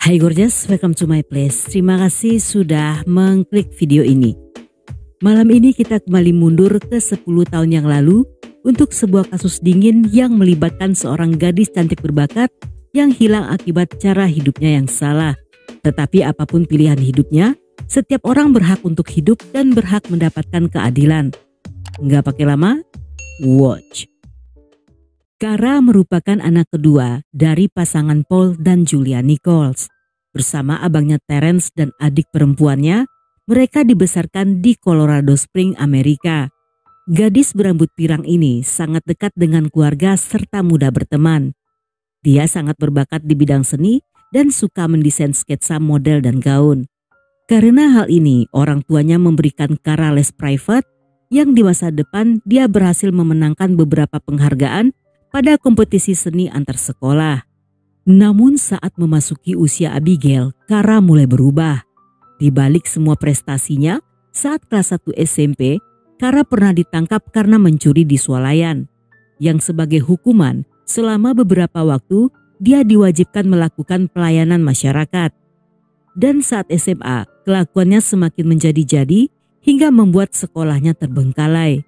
Hai gorgeous, welcome to my place. Terima kasih sudah mengklik video ini. Malam ini kita kembali mundur ke 10 tahun yang lalu untuk sebuah kasus dingin yang melibatkan seorang gadis cantik berbakat yang hilang akibat cara hidupnya yang salah. Tetapi apapun pilihan hidupnya, setiap orang berhak untuk hidup dan berhak mendapatkan keadilan. Nggak pakai lama, watch. Kara merupakan anak kedua dari pasangan Paul dan Julia Nichols. Bersama abangnya Terence dan adik perempuannya, mereka dibesarkan di Colorado Springs, Amerika. Gadis berambut pirang ini sangat dekat dengan keluarga serta mudah berteman. Dia sangat berbakat di bidang seni dan suka mendesain sketsa model dan gaun. Karena hal ini, orang tuanya memberikan Kara les private yang di masa depan dia berhasil memenangkan beberapa penghargaan pada kompetisi seni antar sekolah. Namun saat memasuki usia Abigail, Kara mulai berubah. Di balik semua prestasinya, saat kelas 1 SMP, Kara pernah ditangkap karena mencuri di swalayan. Yang sebagai hukuman, selama beberapa waktu, dia diwajibkan melakukan pelayanan masyarakat. Dan saat SMA, kelakuannya semakin menjadi-jadi hingga membuat sekolahnya terbengkalai.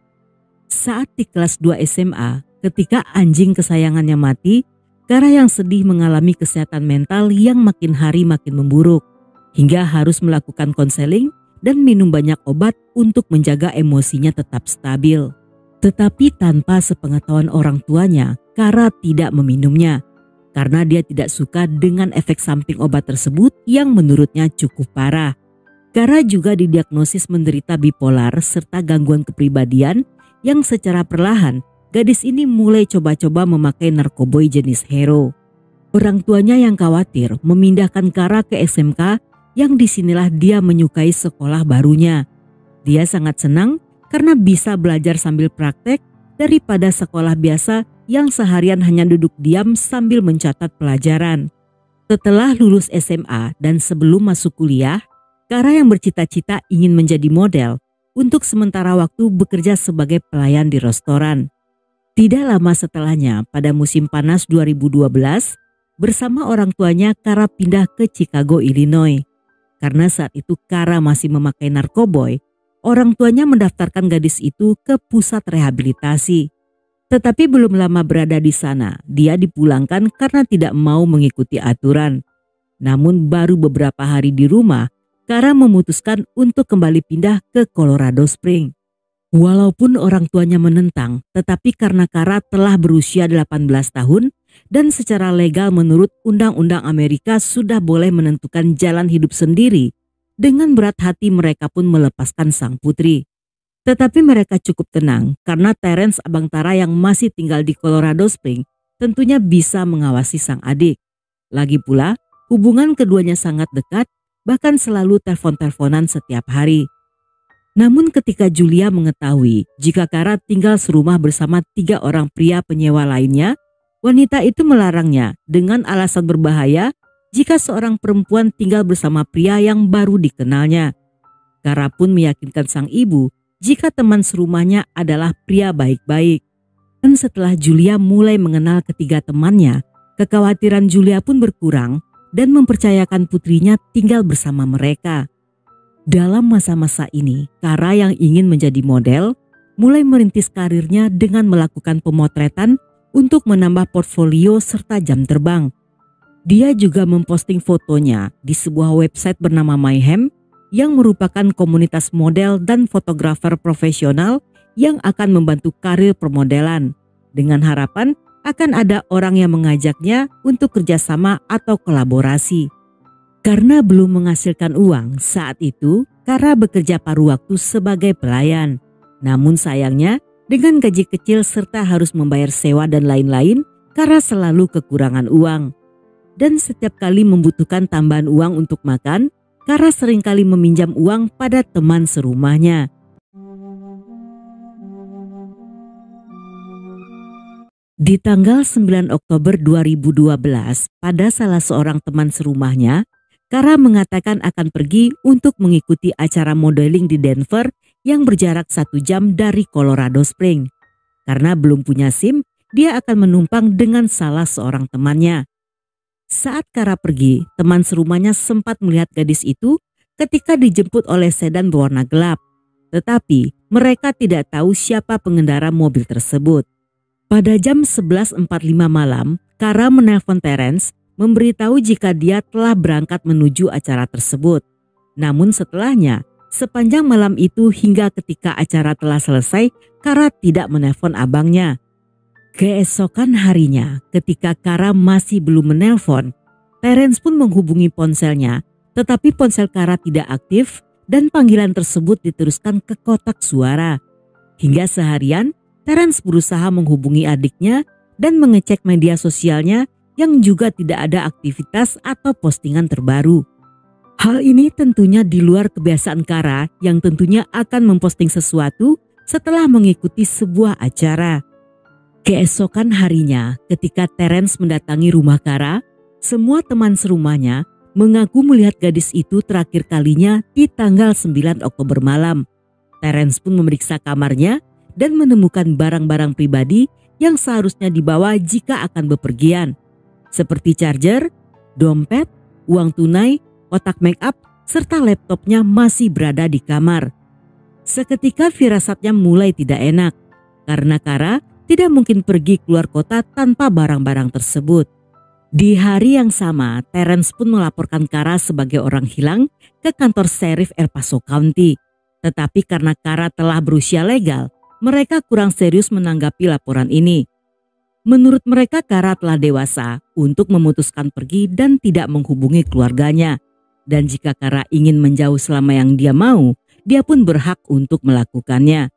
Saat di kelas 2 SMA, ketika anjing kesayangannya mati, Kara yang sedih mengalami kesehatan mental yang makin hari makin memburuk, hingga harus melakukan konseling dan minum banyak obat untuk menjaga emosinya tetap stabil. Tetapi tanpa sepengetahuan orang tuanya, Kara tidak meminumnya, karena dia tidak suka dengan efek samping obat tersebut yang menurutnya cukup parah. Kara juga didiagnosis menderita bipolar serta gangguan kepribadian yang secara perlahan gadis ini mulai coba-coba memakai narkoboy jenis hero. Orang tuanya yang khawatir memindahkan Kara ke SMK yang disinilah dia menyukai sekolah barunya. Dia sangat senang karena bisa belajar sambil praktek daripada sekolah biasa yang seharian hanya duduk diam sambil mencatat pelajaran. Setelah lulus SMA dan sebelum masuk kuliah, Kara yang bercita-cita ingin menjadi model untuk sementara waktu bekerja sebagai pelayan di restoran. Tidak lama setelahnya, pada musim panas 2012, bersama orang tuanya Kara pindah ke Chicago, Illinois. Karena saat itu Kara masih memakai narkoboy, orang tuanya mendaftarkan gadis itu ke pusat rehabilitasi. Tetapi belum lama berada di sana, dia dipulangkan karena tidak mau mengikuti aturan. Namun baru beberapa hari di rumah, Kara memutuskan untuk kembali pindah ke Colorado Springs. Walaupun orang tuanya menentang, tetapi karena Kara telah berusia 18 tahun dan secara legal menurut Undang-Undang Amerika sudah boleh menentukan jalan hidup sendiri, dengan berat hati mereka pun melepaskan sang putri. Tetapi mereka cukup tenang karena Terence abang Tara yang masih tinggal di Colorado Springs tentunya bisa mengawasi sang adik. Lagi pula, hubungan keduanya sangat dekat, bahkan selalu telepon-teleponan setiap hari. Namun ketika Julia mengetahui jika Kara tinggal serumah bersama 3 orang pria penyewa lainnya, wanita itu melarangnya dengan alasan berbahaya jika seorang perempuan tinggal bersama pria yang baru dikenalnya. Kara pun meyakinkan sang ibu jika teman serumahnya adalah pria baik-baik. Dan setelah Julia mulai mengenal ketiga temannya, kekhawatiran Julia pun berkurang dan mempercayakan putrinya tinggal bersama mereka. Dalam masa-masa ini, Kara yang ingin menjadi model mulai merintis karirnya dengan melakukan pemotretan untuk menambah portfolio serta jam terbang. Dia juga memposting fotonya di sebuah website bernama Mayhem yang merupakan komunitas model dan fotografer profesional yang akan membantu karir permodelan, dengan harapan akan ada orang yang mengajaknya untuk kerjasama atau kolaborasi. Karena belum menghasilkan uang saat itu, Kara bekerja paruh waktu sebagai pelayan. Namun sayangnya, dengan gaji kecil serta harus membayar sewa dan lain-lain, Kara selalu kekurangan uang. Dan setiap kali membutuhkan tambahan uang untuk makan, Kara seringkali meminjam uang pada teman serumahnya. Di tanggal 9 Oktober 2012, pada salah seorang teman serumahnya, Kara mengatakan akan pergi untuk mengikuti acara modeling di Denver yang berjarak 1 jam dari Colorado Springs. Karena belum punya SIM, dia akan menumpang dengan salah seorang temannya. Saat Kara pergi, teman serumahnya sempat melihat gadis itu ketika dijemput oleh sedan berwarna gelap. Tetapi mereka tidak tahu siapa pengendara mobil tersebut. Pada jam 11.45 malam, Kara menelpon Terence memberitahu jika dia telah berangkat menuju acara tersebut. Namun setelahnya, sepanjang malam itu hingga ketika acara telah selesai, Kara tidak menelpon abangnya. Keesokan harinya, ketika Kara masih belum menelpon, Terence pun menghubungi ponselnya, tetapi ponsel Kara tidak aktif dan panggilan tersebut diteruskan ke kotak suara. Hingga seharian, Terence berusaha menghubungi adiknya dan mengecek media sosialnya yang juga tidak ada aktivitas atau postingan terbaru. Hal ini tentunya di luar kebiasaan Kara yang tentunya akan memposting sesuatu setelah mengikuti sebuah acara. Keesokan harinya, ketika Terence mendatangi rumah Kara, semua teman serumahnya mengaku melihat gadis itu terakhir kalinya di tanggal 9 Oktober malam. Terence pun memeriksa kamarnya dan menemukan barang-barang pribadi yang seharusnya dibawa jika akan bepergian, seperti charger, dompet, uang tunai, kotak make up, serta laptopnya masih berada di kamar. Seketika firasatnya mulai tidak enak, karena Kara tidak mungkin pergi keluar kota tanpa barang-barang tersebut. Di hari yang sama, Terence pun melaporkan Kara sebagai orang hilang ke kantor Sheriff El Paso County. Tetapi karena Kara telah berusia legal, mereka kurang serius menanggapi laporan ini. Menurut mereka, Kara telah dewasa untuk memutuskan pergi dan tidak menghubungi keluarganya. Dan jika Kara ingin menjauh selama yang dia mau, dia pun berhak untuk melakukannya.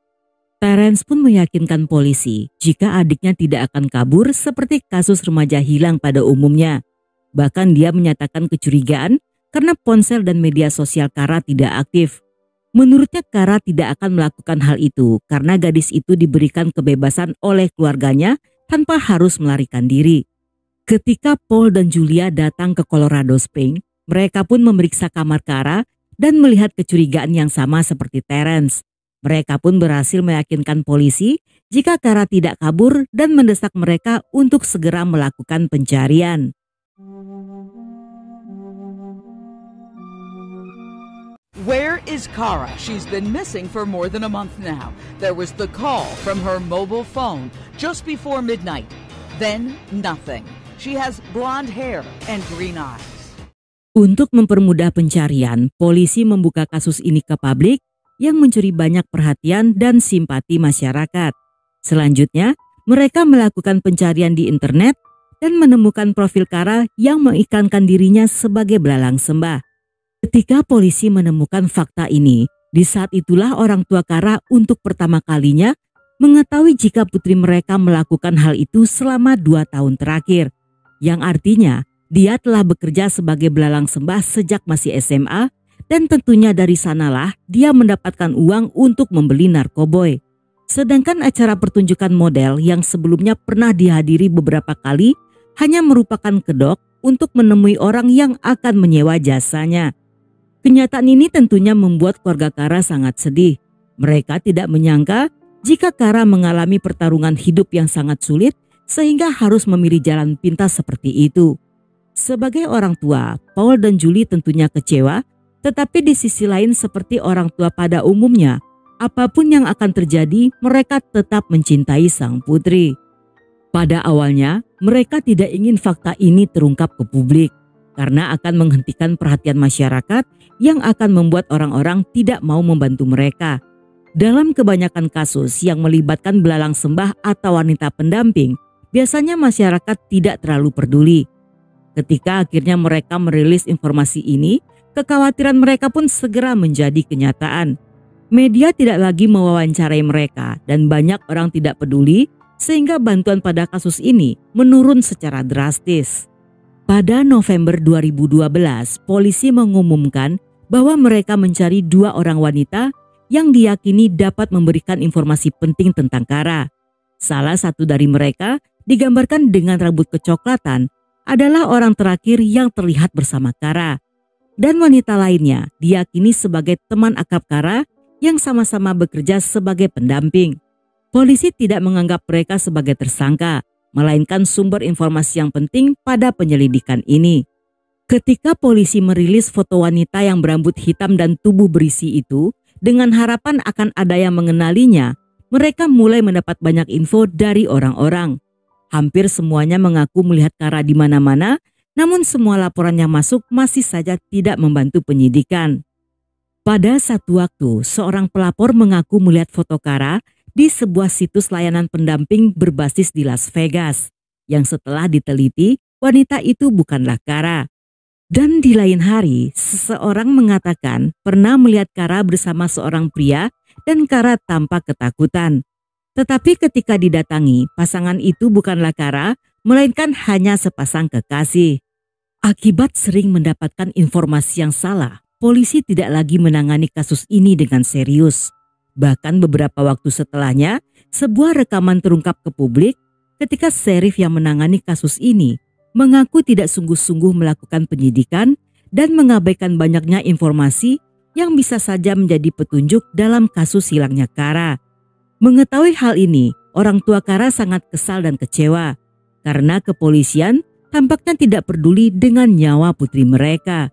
Terence pun meyakinkan polisi jika adiknya tidak akan kabur seperti kasus remaja hilang pada umumnya. Bahkan dia menyatakan kecurigaan karena ponsel dan media sosial Kara tidak aktif. Menurutnya Kara tidak akan melakukan hal itu karena gadis itu diberikan kebebasan oleh keluarganya tanpa harus melarikan diri. Ketika Paul dan Julia datang ke Colorado Springs, mereka pun memeriksa kamar Kara dan melihat kecurigaan yang sama seperti Terence. Mereka pun berhasil meyakinkan polisi jika Kara tidak kabur dan mendesak mereka untuk segera melakukan pencarian. Where is Kara? She's been missing for more than a month now. There was the call from her mobile phone just before midnight. Then nothing. She has blonde hair and green eyes. Untuk mempermudah pencarian, polisi membuka kasus ini ke publik yang mencuri banyak perhatian dan simpati masyarakat. Selanjutnya, mereka melakukan pencarian di internet dan menemukan profil Kara yang mengiklankan dirinya sebagai belalang sembah. Ketika polisi menemukan fakta ini, di saat itulah orang tua Kara untuk pertama kalinya mengetahui jika putri mereka melakukan hal itu selama 2 tahun terakhir. Yang artinya, dia telah bekerja sebagai belalang sembah sejak masih SMA, dan tentunya dari sanalah dia mendapatkan uang untuk membeli narkoboy. Sedangkan acara pertunjukan model yang sebelumnya pernah dihadiri beberapa kali hanya merupakan kedok untuk menemui orang yang akan menyewa jasanya. Kenyataan ini tentunya membuat keluarga Kara sangat sedih. Mereka tidak menyangka jika Kara mengalami pertarungan hidup yang sangat sulit sehingga harus memilih jalan pintas seperti itu. Sebagai orang tua, Paul dan Julie tentunya kecewa. Tetapi di sisi lain seperti orang tua pada umumnya, apapun yang akan terjadi mereka tetap mencintai sang putri. Pada awalnya mereka tidak ingin fakta ini terungkap ke publik karena akan menghentikan perhatian masyarakat yang akan membuat orang-orang tidak mau membantu mereka. Dalam kebanyakan kasus yang melibatkan belalang sembah atau wanita pendamping, biasanya masyarakat tidak terlalu peduli. Ketika akhirnya mereka merilis informasi ini, kekhawatiran mereka pun segera menjadi kenyataan. Media tidak lagi mewawancarai mereka dan banyak orang tidak peduli sehingga bantuan pada kasus ini menurun secara drastis. Pada November 2012, polisi mengumumkan bahwa mereka mencari 2 orang wanita yang diyakini dapat memberikan informasi penting tentang Kara. Salah satu dari mereka digambarkan dengan rambut kecoklatan adalah orang terakhir yang terlihat bersama Kara. Dan wanita lainnya diyakini sebagai teman akrab Kara yang sama-sama bekerja sebagai pendamping. Polisi tidak menganggap mereka sebagai tersangka, melainkan sumber informasi yang penting pada penyelidikan ini. Ketika polisi merilis foto wanita yang berambut hitam dan tubuh berisi itu, dengan harapan akan ada yang mengenalinya, mereka mulai mendapat banyak info dari orang-orang. Hampir semuanya mengaku melihat Kara di mana-mana, namun semua laporan yang masuk masih saja tidak membantu penyidikan. Pada satu waktu, seorang pelapor mengaku melihat foto Kara di sebuah situs layanan pendamping berbasis di Las Vegas, yang setelah diteliti, wanita itu bukanlah Kara. Dan di lain hari, seseorang mengatakan pernah melihat Kara bersama seorang pria dan Kara tampak ketakutan. Tetapi ketika didatangi, pasangan itu bukanlah Kara, melainkan hanya sepasang kekasih. Akibat sering mendapatkan informasi yang salah, polisi tidak lagi menangani kasus ini dengan serius. Bahkan beberapa waktu setelahnya, sebuah rekaman terungkap ke publik ketika sheriff yang menangani kasus ini mengaku tidak sungguh-sungguh melakukan penyidikan dan mengabaikan banyaknya informasi yang bisa saja menjadi petunjuk dalam kasus hilangnya Kara. Mengetahui hal ini, orang tua Kara sangat kesal dan kecewa karena kepolisian tampaknya tidak peduli dengan nyawa putri mereka.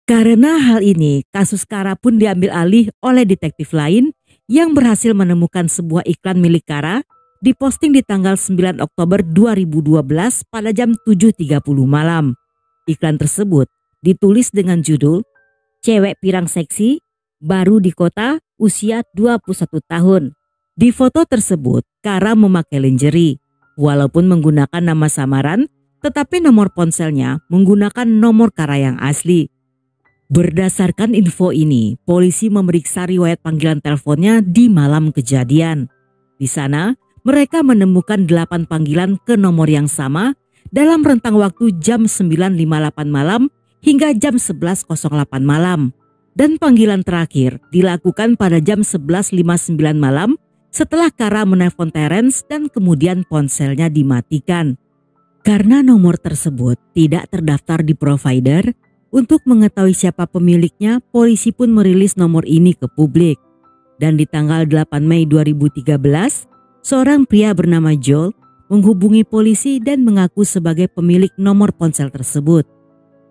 Karena hal ini, kasus Kara pun diambil alih oleh detektif lain yang berhasil menemukan sebuah iklan milik Kara diposting di tanggal 9 Oktober 2012 pada jam 7.30 malam. Iklan tersebut ditulis dengan judul "Cewek Pirang Seksi, Baru di Kota, Usia 21 Tahun". Di foto tersebut, Kara memakai lingerie. Walaupun menggunakan nama samaran, tetapi nomor ponselnya menggunakan nomor Kara yang asli. Berdasarkan info ini, polisi memeriksa riwayat panggilan teleponnya di malam kejadian. Di sana, mereka menemukan 8 panggilan ke nomor yang sama dalam rentang waktu jam 9.58 malam hingga jam 11.08 malam. Dan panggilan terakhir dilakukan pada jam 11.59 malam setelah Kara menelpon Terence dan kemudian ponselnya dimatikan. Karena nomor tersebut tidak terdaftar di provider, untuk mengetahui siapa pemiliknya, polisi pun merilis nomor ini ke publik. Dan di tanggal 8 Mei 2013, seorang pria bernama Joel menghubungi polisi dan mengaku sebagai pemilik nomor ponsel tersebut.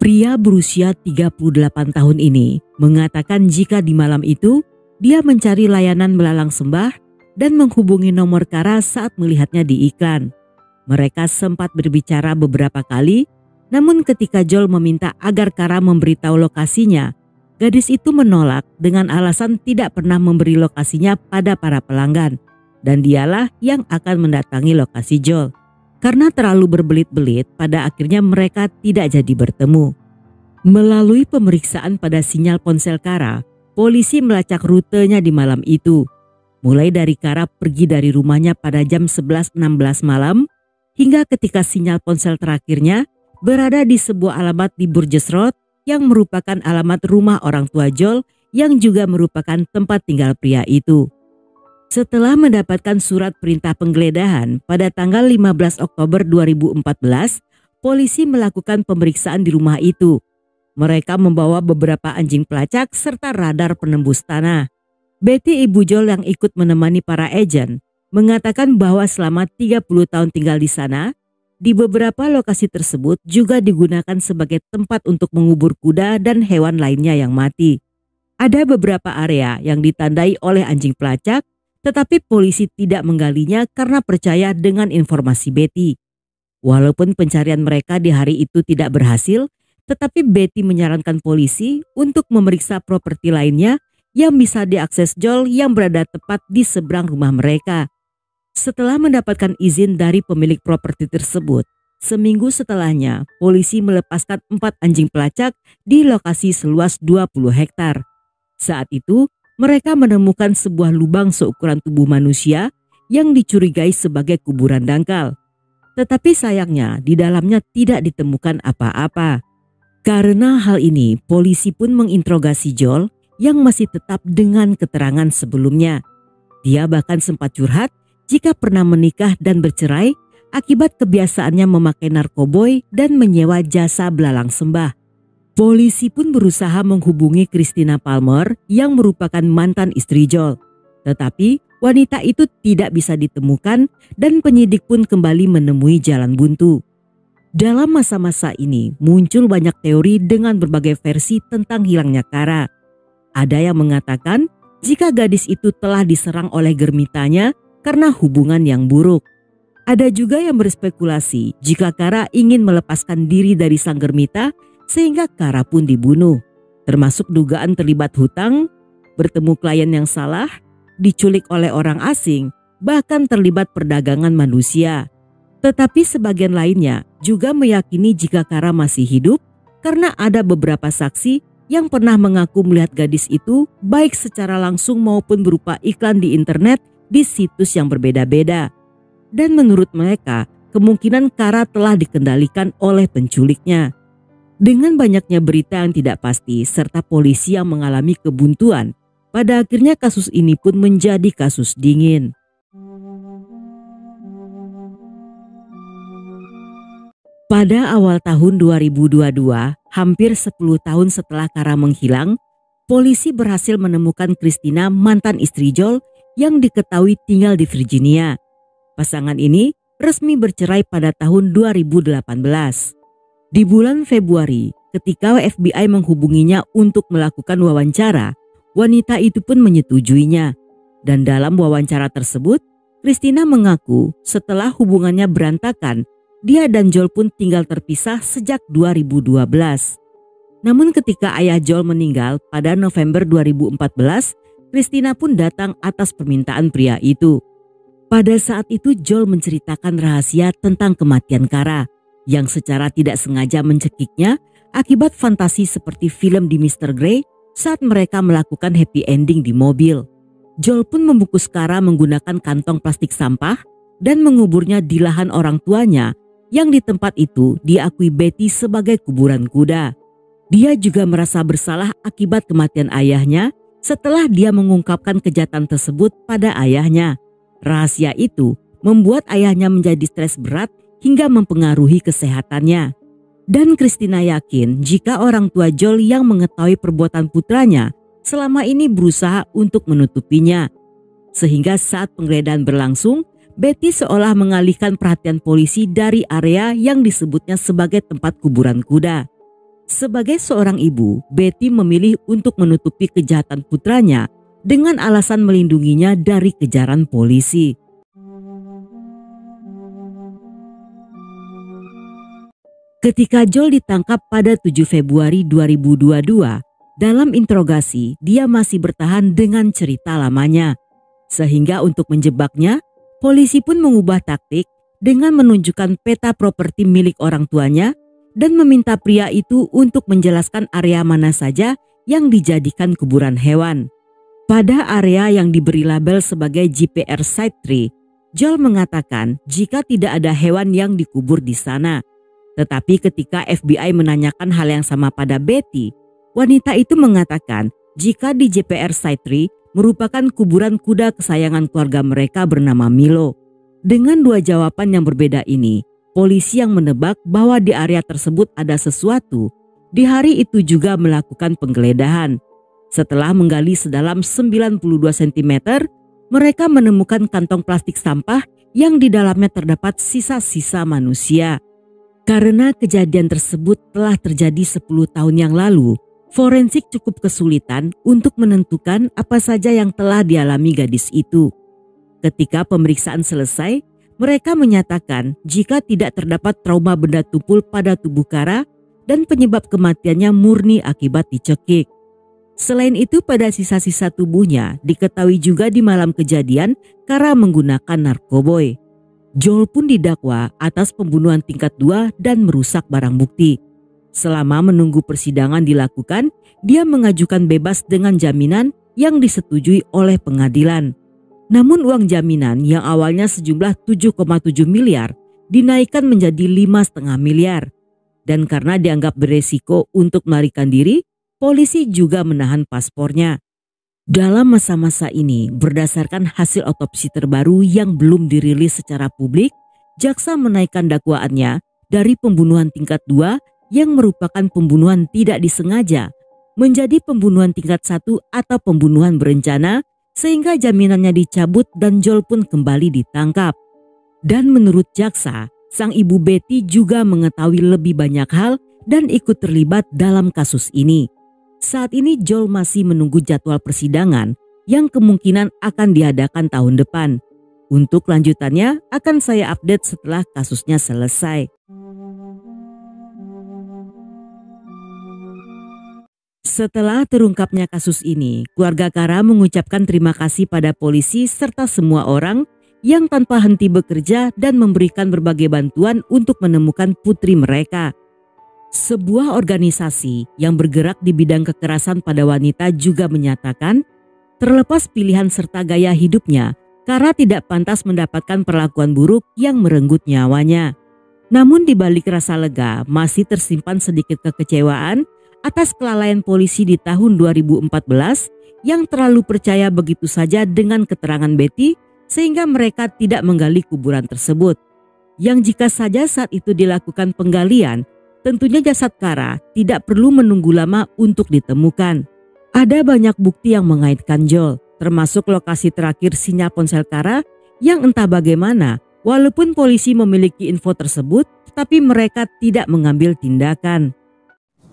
Pria berusia 38 tahun ini mengatakan jika di malam itu dia mencari layanan belalang sembah dan menghubungi nomor Kara saat melihatnya di iklan. Mereka sempat berbicara beberapa kali. Namun ketika Joel meminta agar Kara memberitahu lokasinya, gadis itu menolak dengan alasan tidak pernah memberi lokasinya pada para pelanggan dan dialah yang akan mendatangi lokasi Joel. Karena terlalu berbelit-belit, pada akhirnya mereka tidak jadi bertemu. Melalui pemeriksaan pada sinyal ponsel Kara, polisi melacak rutenya di malam itu. Mulai dari Kara pergi dari rumahnya pada jam 11.16 malam hingga ketika sinyal ponsel terakhirnya berada di sebuah alamat di Burgess Road yang merupakan alamat rumah orang tua Joel yang juga merupakan tempat tinggal pria itu. Setelah mendapatkan surat perintah penggeledahan pada tanggal 15 Oktober 2014, polisi melakukan pemeriksaan di rumah itu. Mereka membawa beberapa anjing pelacak serta radar penembus tanah. Betty, ibu Joel yang ikut menemani para agen, mengatakan bahwa selama 30 tahun tinggal di sana, di beberapa lokasi tersebut juga digunakan sebagai tempat untuk mengubur kuda dan hewan lainnya yang mati. Ada beberapa area yang ditandai oleh anjing pelacak, tetapi polisi tidak menggalinya karena percaya dengan informasi Betty. Walaupun pencarian mereka di hari itu tidak berhasil, tetapi Betty menyarankan polisi untuk memeriksa properti lainnya yang bisa diakses Joel yang berada tepat di seberang rumah mereka. Setelah mendapatkan izin dari pemilik properti tersebut, seminggu setelahnya polisi melepaskan 4 anjing pelacak di lokasi seluas 20 hektar. Saat itu mereka menemukan sebuah lubang seukuran tubuh manusia yang dicurigai sebagai kuburan dangkal. Tetapi sayangnya di dalamnya tidak ditemukan apa-apa. Karena hal ini, polisi pun menginterogasi Joel yang masih tetap dengan keterangan sebelumnya. Dia bahkan sempat curhat jika pernah menikah dan bercerai akibat kebiasaannya memakai narkoboy dan menyewa jasa belalang sembah. Polisi pun berusaha menghubungi Christina Palmer yang merupakan mantan istri Joel. Tetapi wanita itu tidak bisa ditemukan dan penyidik pun kembali menemui jalan buntu. Dalam masa-masa ini muncul banyak teori dengan berbagai versi tentang hilangnya Kara. Ada yang mengatakan jika gadis itu telah diserang oleh germitanya karena hubungan yang buruk. Ada juga yang berspekulasi jika Kara ingin melepaskan diri dari sang germita sehingga Kara pun dibunuh. Termasuk dugaan terlibat hutang, bertemu klien yang salah, diculik oleh orang asing, bahkan terlibat perdagangan manusia. Tetapi sebagian lainnya juga meyakini jika Kara masih hidup karena ada beberapa saksi yang pernah mengaku melihat gadis itu baik secara langsung maupun berupa iklan di internet di situs yang berbeda-beda. Dan menurut mereka, kemungkinan Kara telah dikendalikan oleh penculiknya. Dengan banyaknya berita yang tidak pasti serta polisi yang mengalami kebuntuan, pada akhirnya kasus ini pun menjadi kasus dingin. Pada awal tahun 2022, hampir 10 tahun setelah Kara menghilang, polisi berhasil menemukan Christina, mantan istri Joel yang diketahui tinggal di Virginia. Pasangan ini resmi bercerai pada tahun 2018. Di bulan Februari, ketika FBI menghubunginya untuk melakukan wawancara, wanita itu pun menyetujuinya. Dan dalam wawancara tersebut, Christina mengaku setelah hubungannya berantakan, dia dan Joel pun tinggal terpisah sejak 2012. Namun ketika ayah Joel meninggal pada November 2014, Christina pun datang atas permintaan pria itu. Pada saat itu Joel menceritakan rahasia tentang kematian Kara yang secara tidak sengaja mencekiknya akibat fantasi seperti film di Mr. Grey saat mereka melakukan happy ending di mobil. Joel pun membungkus Kara menggunakan kantong plastik sampah dan menguburnya di lahan orang tuanya yang di tempat itu diakui Betty sebagai kuburan kuda. Dia juga merasa bersalah akibat kematian ayahnya setelah dia mengungkapkan kejahatan tersebut pada ayahnya. Rahasia itu membuat ayahnya menjadi stres berat hingga mempengaruhi kesehatannya. Dan Christina yakin jika orang tua Joel yang mengetahui perbuatan putranya selama ini berusaha untuk menutupinya. Sehingga saat penggeledahan berlangsung, Betty seolah mengalihkan perhatian polisi dari area yang disebutnya sebagai tempat kuburan kuda. Sebagai seorang ibu, Betty memilih untuk menutupi kejahatan putranya dengan alasan melindunginya dari kejaran polisi. Ketika Joel ditangkap pada 7 Februari 2022, dalam interogasi dia masih bertahan dengan cerita lamanya. Sehingga untuk menjebaknya, polisi pun mengubah taktik dengan menunjukkan peta properti milik orang tuanya dan meminta pria itu untuk menjelaskan area mana saja yang dijadikan kuburan hewan. Pada area yang diberi label sebagai GPR Site 3, Joel mengatakan jika tidak ada hewan yang dikubur di sana. Tetapi ketika FBI menanyakan hal yang sama pada Betty, wanita itu mengatakan jika di GPR Site 3 merupakan kuburan kuda kesayangan keluarga mereka bernama Milo. Dengan dua jawaban yang berbeda ini, polisi yang menebak bahwa di area tersebut ada sesuatu, di hari itu juga melakukan penggeledahan. Setelah menggali sedalam 92 cm, mereka menemukan kantong plastik sampah yang di dalamnya terdapat sisa-sisa manusia. Karena kejadian tersebut telah terjadi 10 tahun yang lalu, forensik cukup kesulitan untuk menentukan apa saja yang telah dialami gadis itu. Ketika pemeriksaan selesai, mereka menyatakan jika tidak terdapat trauma benda tumpul pada tubuh Kara dan penyebab kematiannya murni akibat dicekik. Selain itu, pada sisa-sisa tubuhnya diketahui juga di malam kejadian Kara menggunakan narkoboy. Joel pun didakwa atas pembunuhan tingkat 2 dan merusak barang bukti. Selama menunggu persidangan dilakukan, dia mengajukan bebas dengan jaminan yang disetujui oleh pengadilan. Namun uang jaminan yang awalnya sejumlah 7,7 miliar dinaikkan menjadi 5,5 miliar. Dan karena dianggap beresiko untuk melarikan diri, polisi juga menahan paspornya. Dalam masa-masa ini, berdasarkan hasil otopsi terbaru yang belum dirilis secara publik, jaksa menaikkan dakwaannya dari pembunuhan tingkat 2 yang merupakan pembunuhan tidak disengaja menjadi pembunuhan tingkat 1 atau pembunuhan berencana sehingga jaminannya dicabut dan Joel pun kembali ditangkap. Dan menurut jaksa, sang ibu Betty juga mengetahui lebih banyak hal dan ikut terlibat dalam kasus ini. Saat ini Joel masih menunggu jadwal persidangan yang kemungkinan akan diadakan tahun depan. Untuk lanjutannya akan saya update setelah kasusnya selesai. Setelah terungkapnya kasus ini, keluarga Kara mengucapkan terima kasih pada polisi serta semua orang yang tanpa henti bekerja dan memberikan berbagai bantuan untuk menemukan putri mereka. Sebuah organisasi yang bergerak di bidang kekerasan pada wanita juga menyatakan, terlepas pilihan serta gaya hidupnya, Kara tidak pantas mendapatkan perlakuan buruk yang merenggut nyawanya. Namun di balik rasa lega, masih tersimpan sedikit kekecewaan atas kelalaian polisi di tahun 2014 yang terlalu percaya begitu saja dengan keterangan Betty sehingga mereka tidak menggali kuburan tersebut. Yang jika saja saat itu dilakukan penggalian, tentunya jasad Kara tidak perlu menunggu lama untuk ditemukan. Ada banyak bukti yang mengaitkan Joel, termasuk lokasi terakhir sinyal ponsel Kara yang entah bagaimana, walaupun polisi memiliki info tersebut, tapi mereka tidak mengambil tindakan.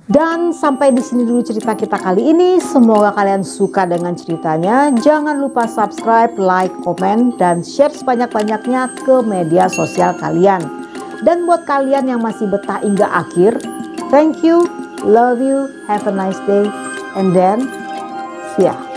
Dan sampai di sini dulu cerita kita kali ini. Semoga kalian suka dengan ceritanya. Jangan lupa subscribe, like, komen, dan share sebanyak-banyaknya ke media sosial kalian. Dan buat kalian yang masih betah hingga akhir, thank you, love you, have a nice day, and then see ya.